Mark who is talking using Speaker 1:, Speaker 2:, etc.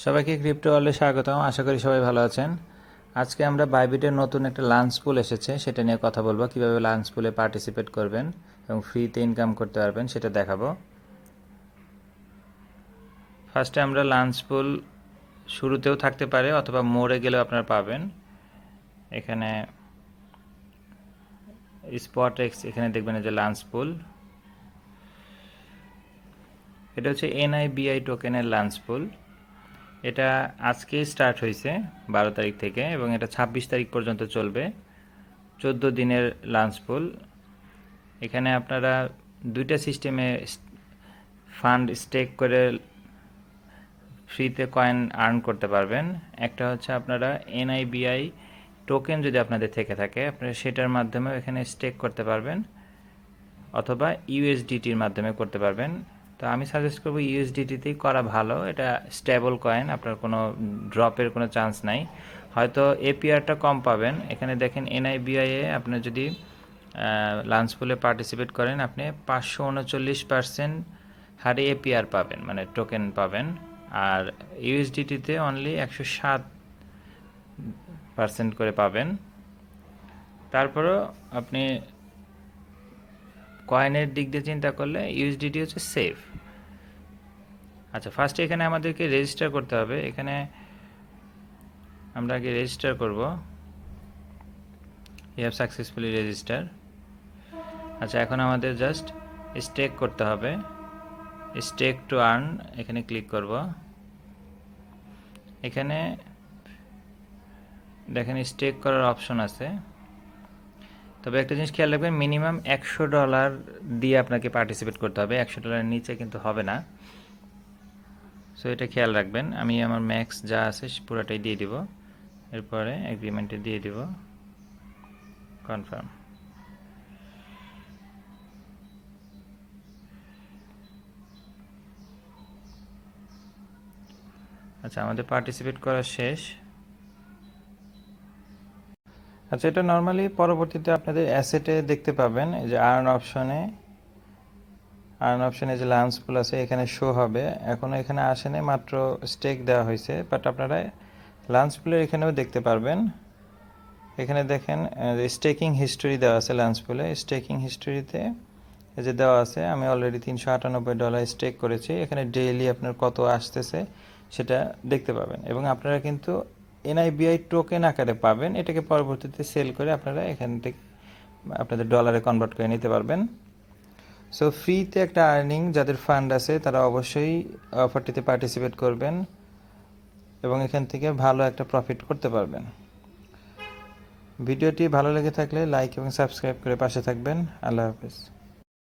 Speaker 1: সবাইকে ক্রিপ্টো ওয়ার্ল্ডে স্বাগতম। আশা করি সবাই ভালো আছেন। আজকে আমরা বাইবিটের নতুন একটা লাঞ্চ পুল এসেছে, সেটা নিয়ে কথা বলবো। কিভাবে লাঞ্চ পুলে পার্টিসিপেট করবেন এবং ফ্রিতে ইনকাম করতে পারবেন সেটা দেখাবো। ফার্স্টে আমরা লাঞ্চ পুল শুরুতেও থাকতে পারে অথবা মোড়ে গেলেও আপনারা পাবেন। এখানে স্পট এক্স, এখানে দেখবেন যে লাঞ্চ পুল, এটা হচ্ছে NIBI টোকেনের লাঞ্চ পুল। এটা আজকে স্টার্ট হয়েছে 12 তারিখ থেকে এবং এটা 26 তারিখ পর্যন্ত চলবে। 14 দিনের লাঞ্চ পুল। এখানে আপনারা দুইটা সিস্টেমে ফান্ড স্টেক করে ফ্রিতে কয়েন আর্ন করতে পারবেন। একটা হচ্ছে আপনারা NIBI টোকেন যদি আপনাদের থেকে থাকে, আপনারা সেটার মাধ্যমে এখানে স্টেক করতে পারবেন, অথবা USDTর মাধ্যমে করতে পারবেন। তো আমি সাজেস্ট করব USDTতেই করা ভালো। এটা স্টেবল কয়েন, আপনার কোনো ড্রপের কোনো চান্স নাই। হয়তো APRটা কম পাবেন। এখানে দেখেন NIBI এ আপনি যদি লাঞ্চ পুলে পার্টিসিপেট করেন, আপনি 539% হারে APR পাবেন, মানে টোকেন পাবেন। আর USDTতে অনলি 107% করে পাবেন। তারপরেও আপনি কয়েনের দিক দিয়ে চিন্তা করলে USDT হচ্ছে সেফ। আচ্ছা, ফার্স্টে এখানে আমাদেরকে রেজিস্টার করতে হবে। এখানে আমরা আগে রেজিস্টার করব। You have successfully register. আচ্ছা, এখন আমাদের জাস্ট স্টেক করতে হবে। স্টেক টু আর্ন, এখানে ক্লিক করব। এখানে দেখেন স্টেক করার অপশন আছে। তবে একটা জিনিস খেয়াল রাখবেন, মিনিমাম $100 দিয়ে আপনাকে পার্টিসিপেট করতে হবে। $100 নিচে কিন্তু হবে না। সো এটা খেয়াল রাখবেন। আমি আমার ম্যাক্স যা আছে পুরোটাই দিয়ে দিব, এরপরে এগ্রিমেন্টে দিয়ে দিব কনফার্ম। আচ্ছা, আমাদের পার্টিসিপেট করা শেষ। আচ্ছা, এটা নর্মালি পরবর্তীতে আপনাদের অ্যাসেটে দেখতে পাবেন, এই যে আর্ন অপশনে যে লাঞ্চ পুল আছে এখানে শো হবে। এখনও এখানে আসেনি, মাত্র স্টেক দেওয়া হয়েছে, বাট আপনারা লাঞ্চ পুলের এখানেও দেখতে পারবেন। এখানে দেখেন স্টেকিং হিস্টোরি দেওয়া আছে লাঞ্চ পুলে। স্টেকিং হিস্টোরিতে এই যে দেওয়া আছে, আমি অলরেডি $398 স্টেক করেছি। এখানে ডেইলি আপনার কত আসতেছে সেটা দেখতে পাবেন, এবং আপনারা কিন্তু NIBI টোকেন আকারে পাবেন। এটাকে পরবর্তীতে সেল করে আপনারা এখান থেকে আপনাদের ডলারে কনভার্ট করে নিতে পারবেন। সো ফ্রিতে একটা আর্নিং, যাদের ফান্ড আছে তারা অবশ্যই অফারটিতে পার্টিসিপেট করবেন এবং এখান থেকে ভালো একটা প্রফিট করতে পারবেন। ভিডিওটি ভালো লেগে থাকলে লাইক এবং সাবস্ক্রাইব করে পাশে থাকবেন। আল্লাহ হাফেজ।